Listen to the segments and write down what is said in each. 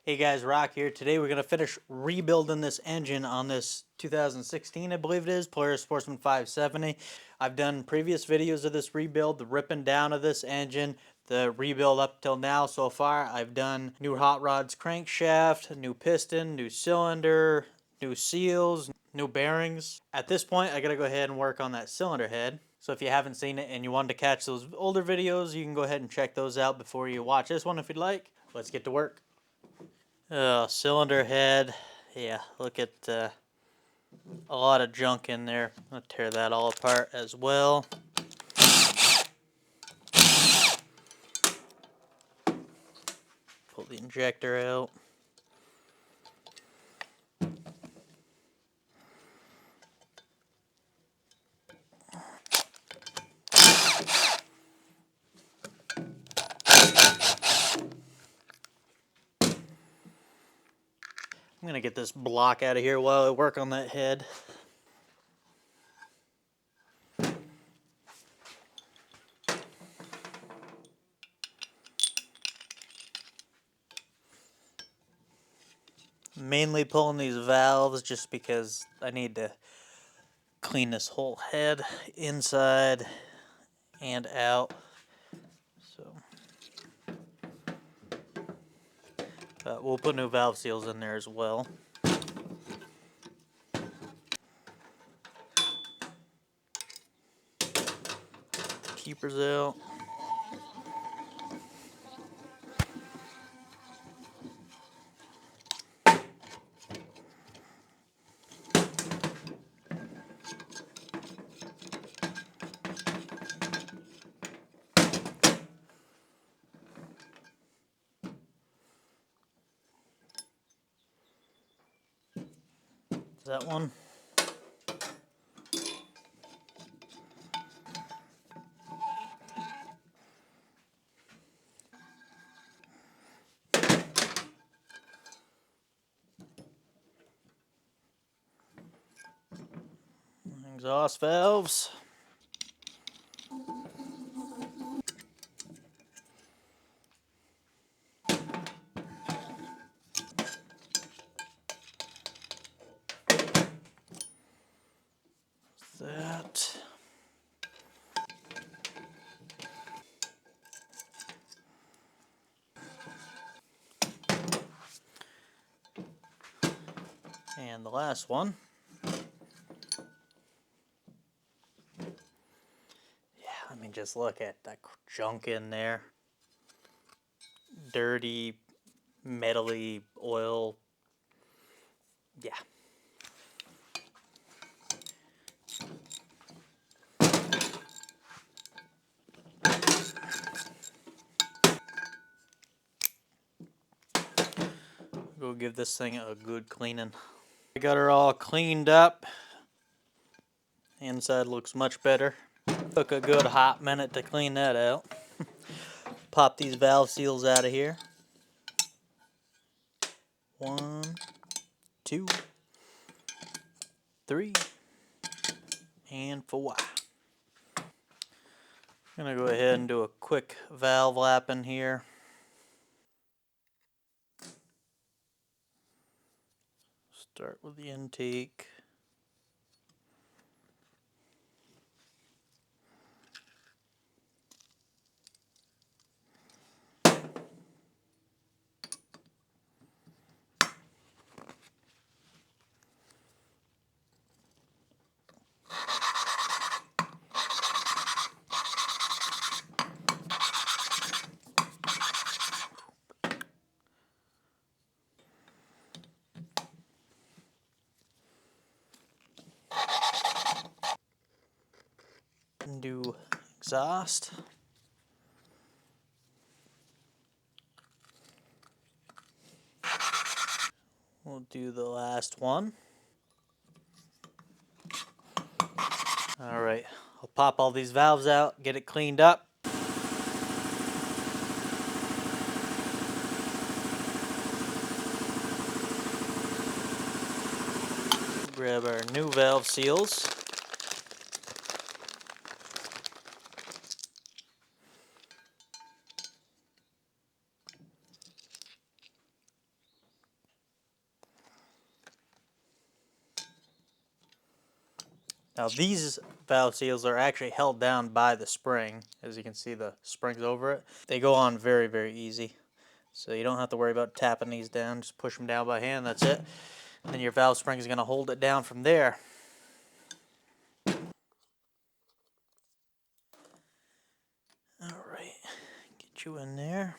Hey guys, Rock here. Today we're going to finish rebuilding this engine on this 2016, I believe it is, Polaris Sportsman 570. I've done previous videos of this rebuild, the ripping down of this engine, the rebuild up till now so far. I've done new hot rods crankshaft, new piston, new cylinder, new seals, new bearings. At this point, I got to go ahead and work on that cylinder head. So if you haven't seen it and you wanted to catch those older videos, you can go ahead and check those out before you watch this one if you'd like. Let's get to work. Cylinder head. Yeah, look at a lot of junk in there. I'll tear that all apart as well. Pull the injector out. I'm going to get this block out of here while I work on that head. Mainly pulling these valves just because I need to clean this whole head inside and out. So we'll put new valve seals in there as well. Keepers out. That one. Exhaust valves. That. And the last one. Yeah, I mean, just look at that junk in there. Dirty, metally oil. Yeah. Go give this thing a good cleaning. I got her all cleaned up. Inside looks much better. Took a good hot minute to clean that out. Pop these valve seals out of here. 1, 2, 3, and 4. I'm gonna go ahead and do a quick valve lap in here. Start with the intake. Do exhaust. We'll do the last one. Alright, I'll pop all these valves out, get it cleaned up. Grab our new valve seals. Now these valve seals are actually held down by the spring. As you can see, the spring's over it. They go on very, very easy. So you don't have to worry about tapping these down. Just push them down by hand, that's it. And then your valve spring is going to hold it down from there. Alright, get you in there.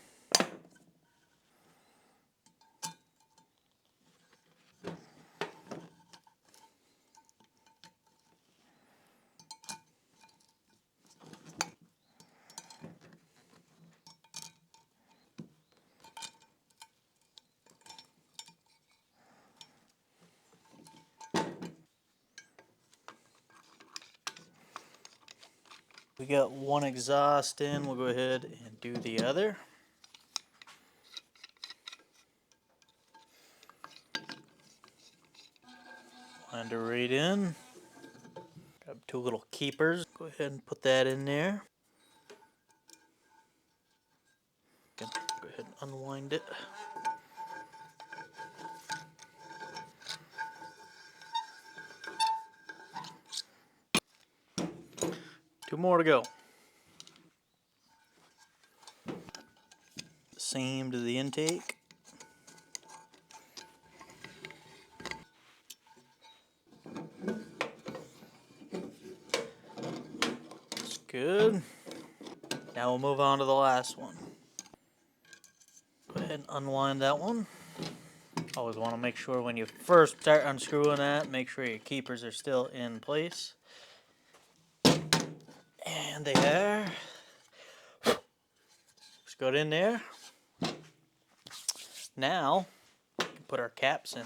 We got one exhaust in, we'll go ahead and do the other. Wind it right in. Grab two little keepers, go ahead and put that in there. Go ahead and unwind it. Two more to go. Same to the intake. That's good. Now we'll move on to the last one. Go ahead and unwind that one. Always want to make sure when you first start unscrewing that, make sure your keepers are still in place. And they are. Just got in there. Now, we can put our caps in.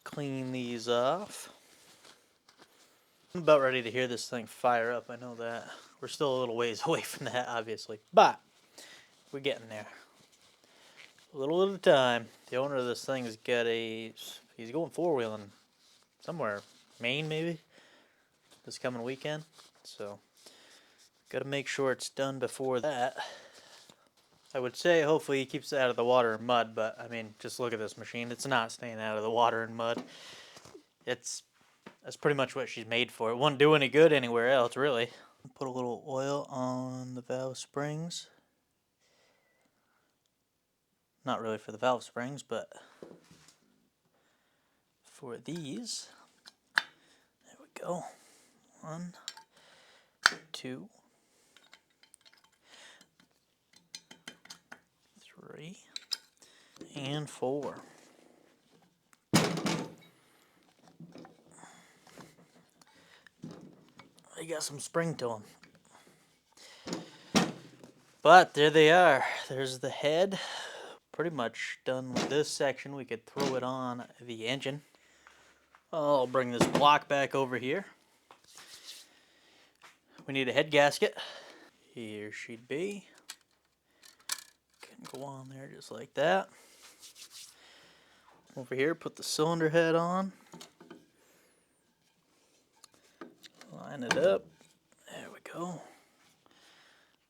Clean these off. I'm about ready to hear this thing fire up, I know that. We're still a little ways away from that, obviously. But, we're getting there. A little at a time. The owner of this thing has got he's going four-wheeling somewhere. Maine, maybe? This coming weekend. So, gotta make sure it's done before that. I would say hopefully he keeps it out of the water and mud, but I mean, just look at this machine. It's not staying out of the water and mud. That's pretty much what she's made for. It wouldn't do any good anywhere else, really. Put a little oil on the valve springs. Not really for the valve springs, but for these. There we go. 1, 2, 3, and 4. They got some spring to them. But there they are. There's the head. Pretty much done with this section. We could throw it on the engine. I'll bring this block back over here. We need a head gasket. Here she'd be. Can go on there just like that. Over here, put the cylinder head on. Line it up. There we go.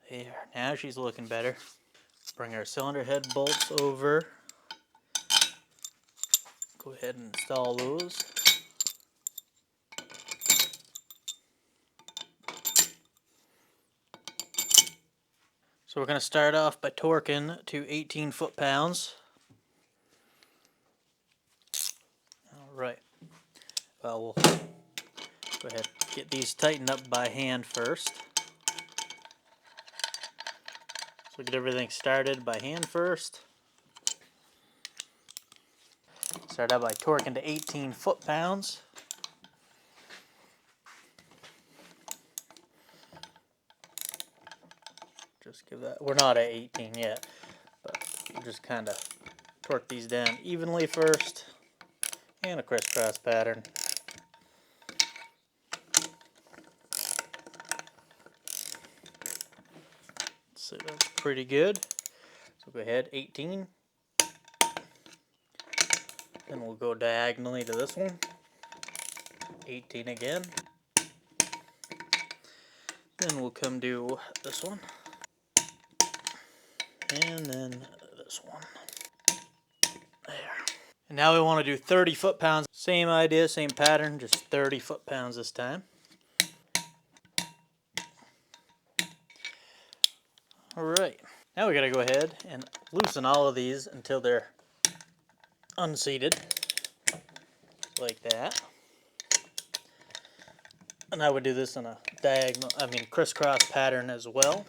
There. Now she's looking better. Bring our cylinder head bolts over. Go ahead and install those. So we're going to start off by torquing to 18 foot-pounds. Alright. Well, we'll go ahead and get these tightened up by hand first. So get everything started by hand first. Start out by torquing to 18 foot-pounds. Just give that, we're not at 18 yet, but we'll just kind of torque these down evenly first, and a crisscross pattern. So that's pretty good. So go ahead, 18. Then we'll go diagonally to this one. 18 again. Then we'll come to this one. And then this one. There. And now we want to do 30 foot-pounds. Same idea, same pattern, just 30 foot-pounds this time. Alright, now we gotta go ahead and loosen all of these until they're unseated, like that. And I would do this in a crisscross pattern as well.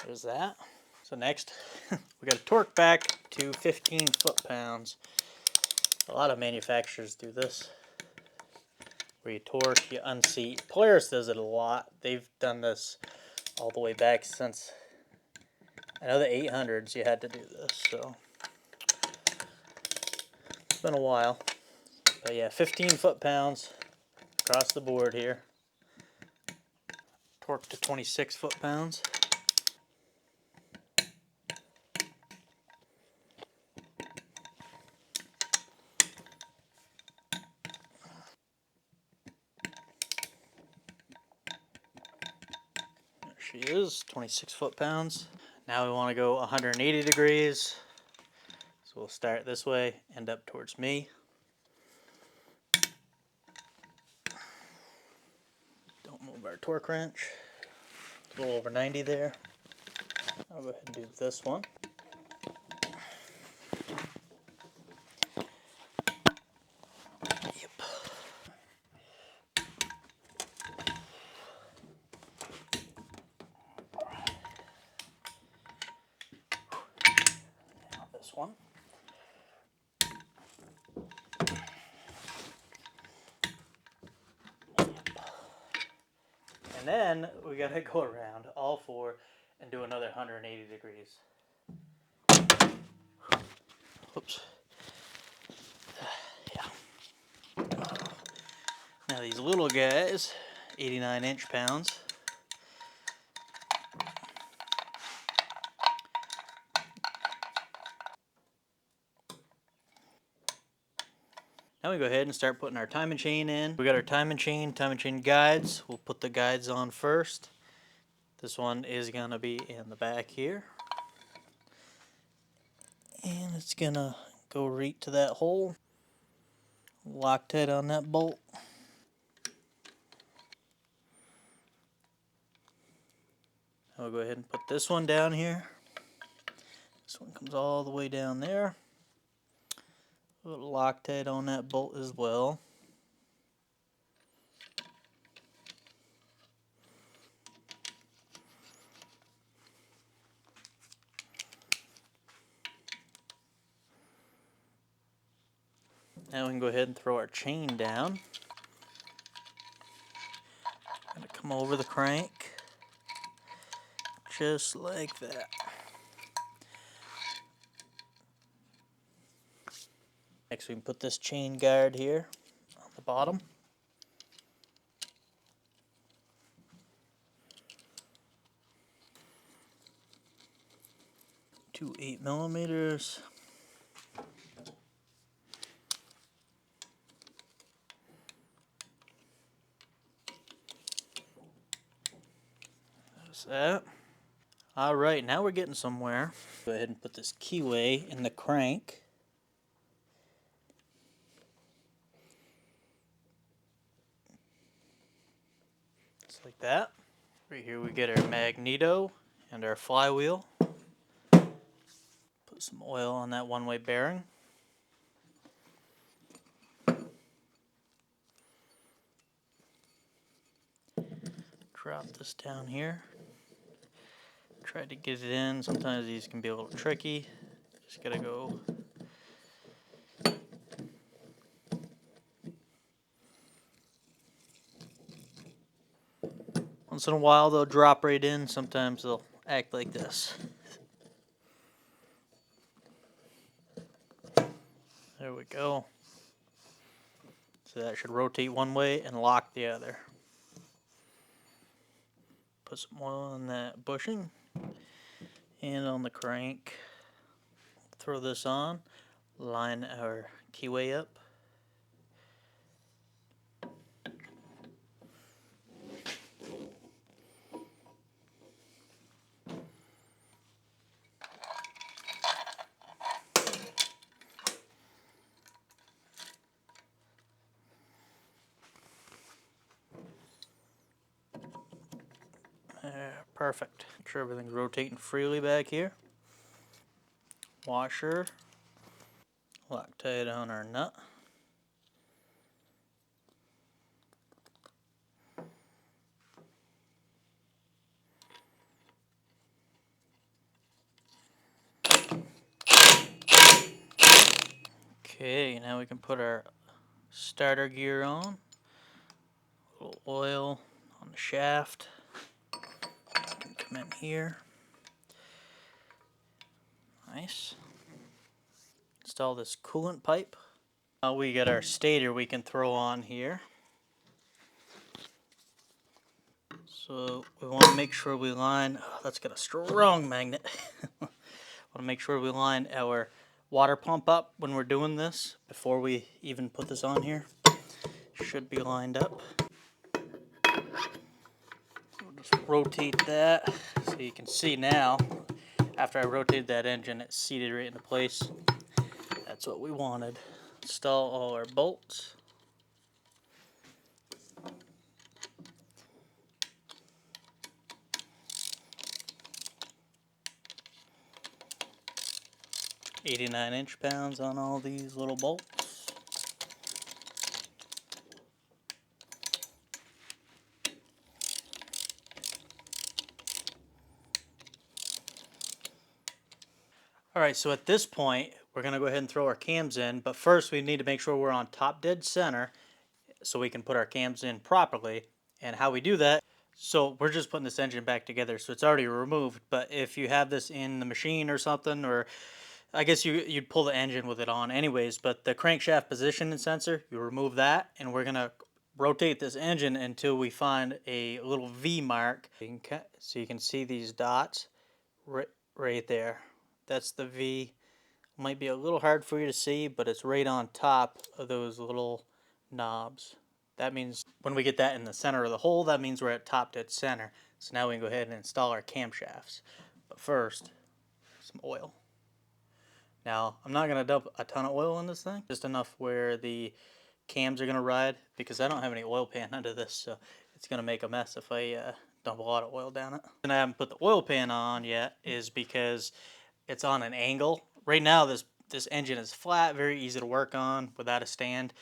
There's that. So next, we got to torque back to 15 foot-pounds. A lot of manufacturers do this, where you torque, you unseat. Polaris does it a lot. They've done this all the way back since, I know the 800s you had to do this, so it's been a while. But yeah, 15 foot-pounds across the board here. Torque to 26 foot-pounds. There she is, 26 foot-pounds. Now we want to go 180 degrees. So we'll start this way, end up towards me. Don't move our torque wrench. It's a little over 90 there. I'll go ahead and do this one. Yep. Now this one. And then we gotta go around all four and do another 180 degrees. Oops. Yeah. Now these little guys, 89 inch-pounds. Now we go ahead and start putting our timing chain in. We got our timing chain guides. We'll put the guides on first. This one is gonna be in the back here. And it's gonna go right to that hole. Loctite on that bolt. I'll go ahead and put this one down here. This one comes all the way down there. A little Loctite on that bolt as well. Now we can go ahead and throw our chain down. Gonna come over the crank, just like that. Next we can put this chain guard here on the bottom. To 8mm. There's that. Alright, now we're getting somewhere. Go ahead and put this keyway in the crank. Just like that. Right here we get our Magneto and our flywheel. Put some oil on that one-way bearing. Drop this down here. Try to get it in. Sometimes these can be a little tricky. Just gotta go. Once in a while they'll drop right in. Sometimes they'll act like this. There we go. So that should rotate one way and lock the other. Put some oil on that bushing and on the crank. Throw this on. Line our keyway up. Perfect. Make sure everything's rotating freely back here. Washer. Loctite on our nut. Okay, now we can put our starter gear on. A little oil on the shaft. Can come in here. Nice. Install this coolant pipe. Now we got our stator we can throw on here. So we want to make sure we line, that's got a strong magnet. Want to make sure we line our water pump up when we're doing this before we even put this on here. Should be lined up. We'll just rotate that so you can see now. After I rotated that engine, it's seated right into place. That's what we wanted. Install all our bolts. .89 inch-pounds on all these little bolts. Alright, so at this point, we're going to go ahead and throw our cams in, but first we need to make sure we're on top dead center so we can put our cams in properly. And how we do that, so we're just putting this engine back together, so it's already removed, but if you have this in the machine or something, or I guess you'd pull the engine with it on anyways, but the crankshaft position sensor, you remove that, and we're going to rotate this engine until we find a little V mark. So you can see these dots right there. That's the V. Might be a little hard for you to see, but it's right on top of those little knobs. That means when we get that in the center of the hole, that means we're at top dead center. So now we can go ahead and install our camshafts. But first, some oil. Now, I'm not going to dump a ton of oil in this thing, just enough where the cams are going to ride, because I don't have any oil pan under this, so it's going to make a mess if I dump a lot of oil down it. And I haven't put the oil pan on yet is because it's on an angle. Right now, this engine is flat, very easy to work on without a stand.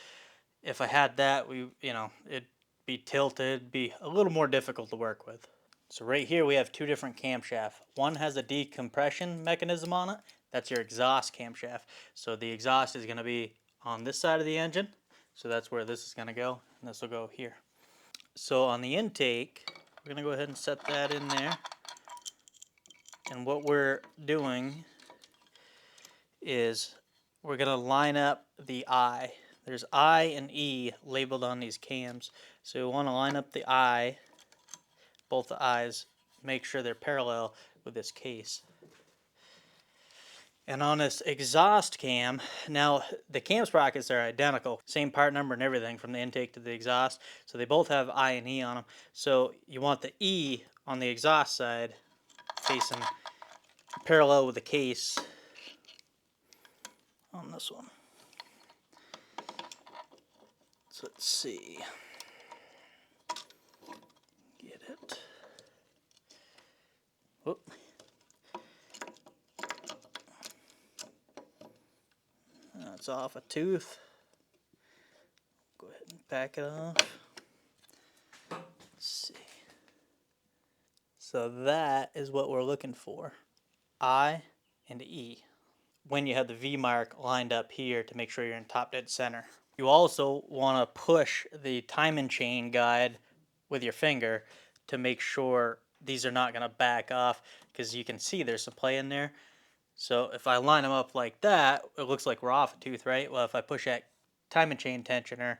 If I had that, it'd be tilted, be a little more difficult to work with. So right here we have two different camshafts. One has a decompression mechanism on it. That's your exhaust camshaft. So the exhaust is going to be on this side of the engine. So that's where this is going to go, and this will go here. So on the intake, we're going to go ahead and set that in there. And what we're doing is we're going to line up the I. There's I and E labeled on these cams. So we want to line up the I, both the I's, make sure they're parallel with this case. And on this exhaust cam, now the cam sprockets are identical, same part number and everything from the intake to the exhaust, so they both have I and E on them. So you want the E on the exhaust side facing parallel with the case on this one. So let's see. Get it. Whoop. That's off a tooth. Go ahead and pack it off. Let's see. So that is what we're looking for. I and E. When you have the V mark lined up here to make sure you're in top dead center. You also want to push the timing chain guide with your finger to make sure these are not going to back off, because you can see there's some play in there. So if I line them up like that, it looks like we're off a tooth, right? Well, if I push that timing chain tensioner,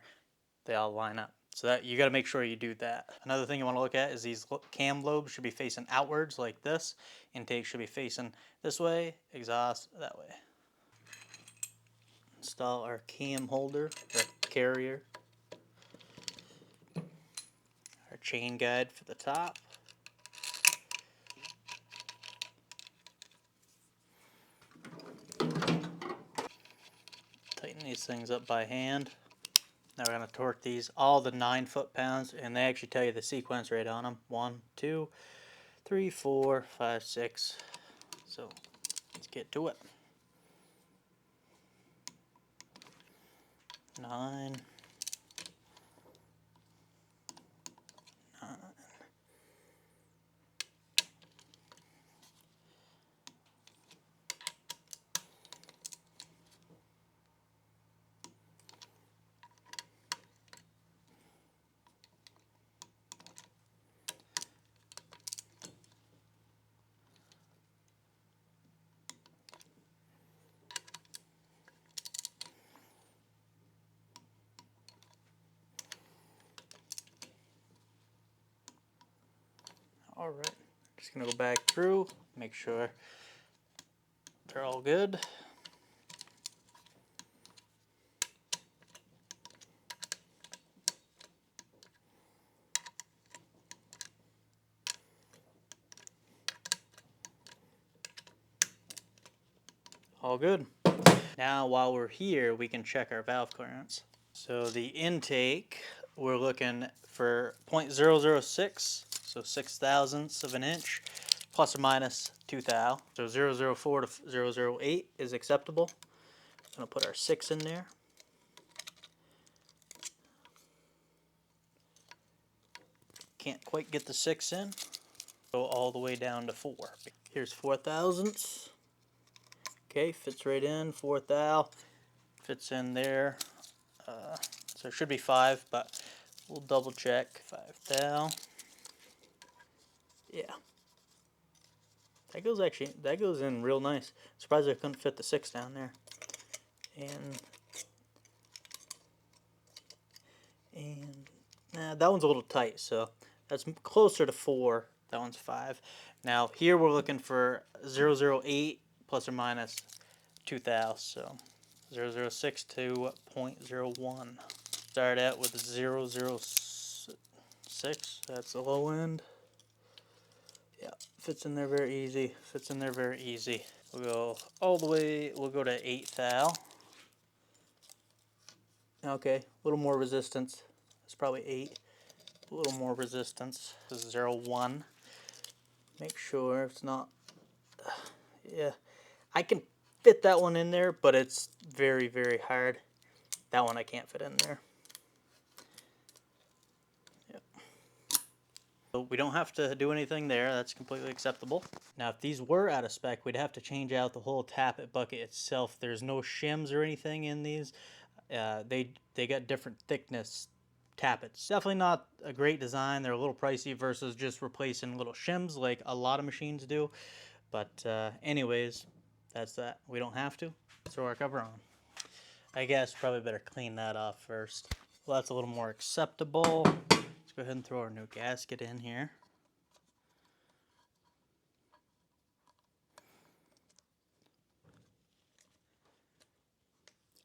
they all line up. So that you got to make sure you do that. Another thing you want to look at is these cam lobes should be facing outwards like this. Intake should be facing this way, exhaust that way. Install our cam holder, the carrier. Our chain guide for the top. Tighten these things up by hand. Now we're going to torque these, all the 9 foot-pounds, and they actually tell you the sequence rate on them. 1, 2, 3, 4, 5, 6. So let's get to it. 9. Alright, just going to go back through, make sure they're all good. All good. Now while we're here, we can check our valve clearance. So the intake, we're looking for 0.006, so 6 thousandths of an inch, plus or minus 2 thou. So 0.004 to 0.008 is acceptable. I'm going to put our 6 in there. Can't quite get the 6 in. Go all the way down to 4. Here's 4 thousandths. Okay, fits right in, 4 thou. Fits in there. So it should be 5, but we'll double check. 5 thou. Yeah. That goes in real nice. Surprised I couldn't fit the 6 down there. And nah, that one's a little tight, so that's closer to 4. That one's 5. Now here we're looking for 0.008 plus or minus 2 thou, so 0.006 to 0.01. Start out with 0.006. That's the low end. Yeah, fits in there very easy. Fits in there very easy. We'll go all the way. We'll go to 8 thou. Okay, a little more resistance. It's probably 8. A little more resistance. This is 0.1. Make sure it's not. Yeah, I can fit that one in there, but it's very, very hard. That one I can't fit in there. Yep. So we don't have to do anything there. That's completely acceptable. Now, if these were out of spec, we'd have to change out the whole tappet bucket itself. There's no shims or anything in these. They got different thickness tappets. Definitely not a great design. They're a little pricey versus just replacing little shims like a lot of machines do. But anyways, that's that. We don't have to. Throw our cover on. I guess probably better clean that off first. Well, that's a little more acceptable. Let's go ahead and throw our new gasket in here.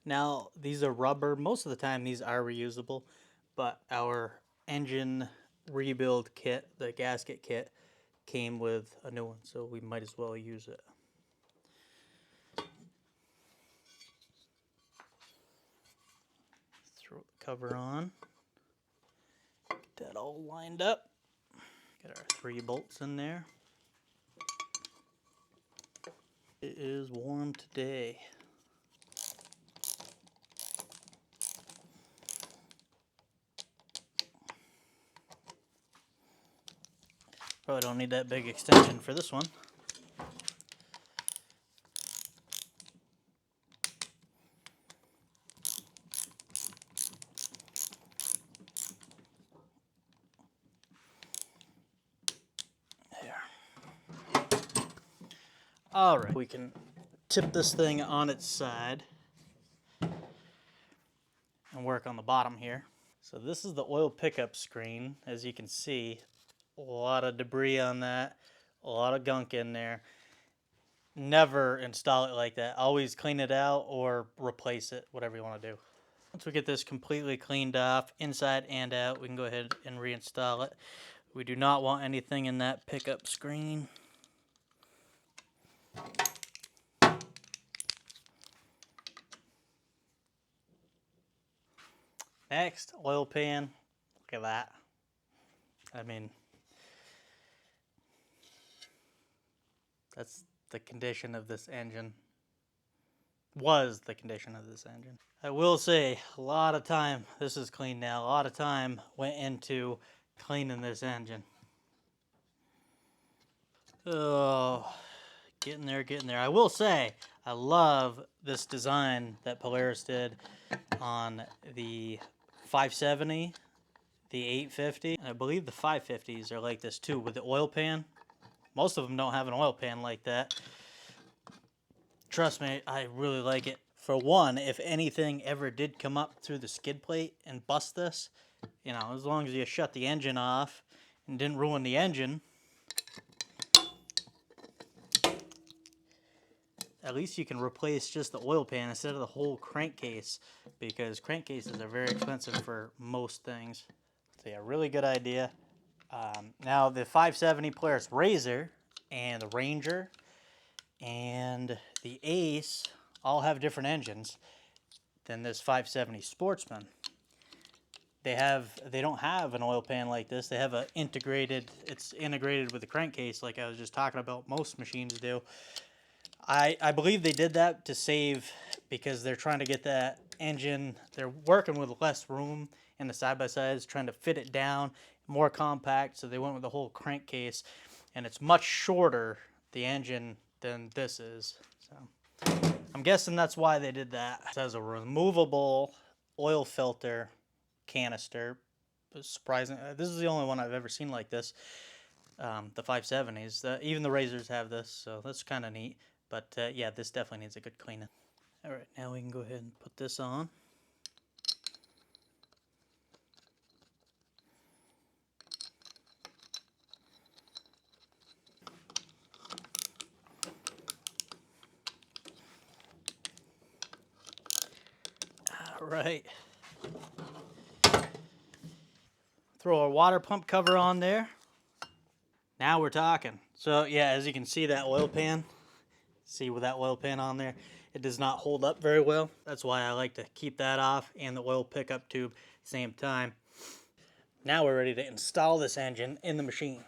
Now, these are rubber. Most of the time, these are reusable, but our engine rebuild kit, the gasket kit, came with a new one, so we might as well use it. Throw the cover on. Get that all lined up. Get our 3 bolts in there. It is warm today. Probably don't need that big extension for this one. There. All right, we can tip this thing on its side and work on the bottom here. So this is the oil pickup screen. As you can see, a lot of debris on that, a lot of gunk in there. Never install it like that. Always clean it out or replace it, whatever you want to do. Once we get this completely cleaned off, inside and out, we can go ahead and reinstall it. We do not want anything in that pickup screen. Next, oil pan. Look at that. I mean, That's the condition of this engine. Was the condition of this engine. I will say, a lot of time, this is clean now, a lot of time went into cleaning this engine. Oh, getting there, getting there. I will say, I love this design that Polaris did on the 570, the 850, and I believe the 550s are like this too, with the oil pan. Most of them don't have an oil pan like that. Trust me, I really like it. For one, if anything ever did come up through the skid plate and bust this, you know, as long as you shut the engine off and didn't ruin the engine, at least you can replace just the oil pan instead of the whole crankcase, because crankcases are very expensive for most things. So yeah, really good idea. Now the 570 Polaris Razor and the Ranger and the Ace all have different engines than this 570 Sportsman. They don't have an oil pan like this. They have a integrated, it's integrated with the crankcase like I was just talking about, most machines do. I believe they did that to save, because they're trying to get that engine, they're working with less room in the side-by-sides, trying to fit it down, more compact, so they went with the whole crankcase, and it's much shorter, the engine, than this is. So I'm guessing that's why they did that. It has a removable oil filter canister. Surprising. This is the only one I've ever seen like this. The 570s. Even the Razors have this, so that's kind of neat. But yeah, this definitely needs a good cleaning. All right, now we can go ahead and put this on. All right. Throw our water pump cover on there. Now we're talking. So yeah, as you can see, that oil pan, see with that oil pan on there, it does not hold up very well. That's why I like to keep that off, and the oil pickup tube same time. Now we're ready to install this engine in the machine.